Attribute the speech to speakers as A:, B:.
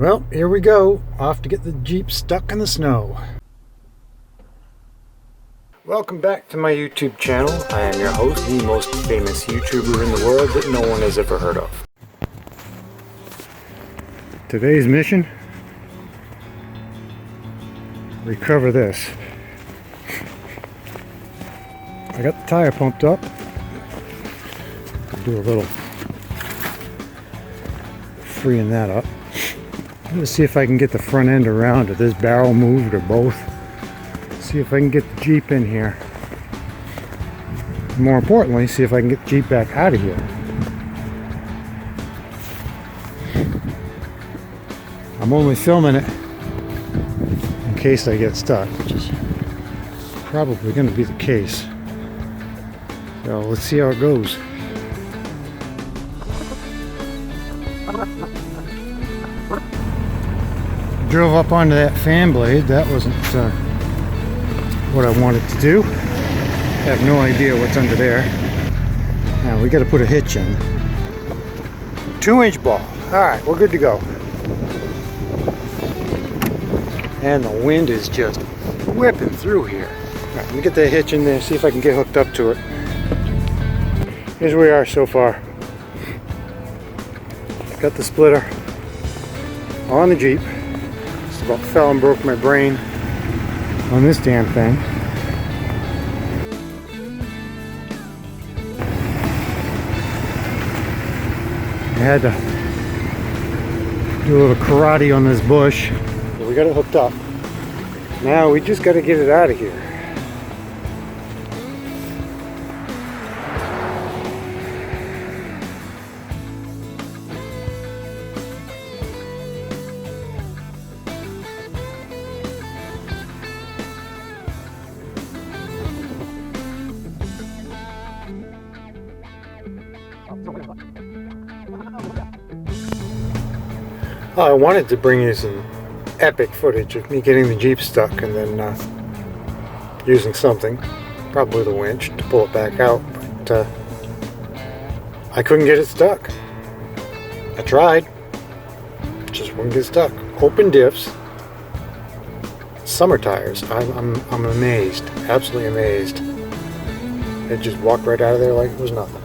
A: Well, here we go, off to get the Jeep stuck in the snow. Welcome back to my YouTube channel. I am your host, the most famous YouTuber in the world that no one has ever heard of. Today's mission: recover this. I got the tire pumped up. Do a little freeing that up. Let's see if I can get the front end around, or this barrel moved, or both. See if I can get the Jeep in here. More importantly, see if I can get the Jeep back out of here. I'm only filming it in case I get stuck, which is probably going to be the case. So let's see how it goes. Drove up onto that fan blade. That wasn't what I wanted to do. I have no idea what's under there. Now we got to put a hitch in. 2-inch ball. Alright, we're good to go. And the wind is just whipping through here. Alright, let me get that hitch in there, see if I can get hooked up to it. Here's where we are so far. Got the splitter on the Jeep. Just about fell and broke my brain on this damn thing. I had to do a little karate on this bush, but we got it hooked up. Now we just got to get it out of here. I wanted to bring you some epic footage of me getting the Jeep stuck and then using something, probably the winch, to pull it back out, but I couldn't get it stuck. I tried, just wouldn't get stuck. Open diffs, summer tires. I'm amazed, absolutely amazed. It just walked right out of there like it was nothing.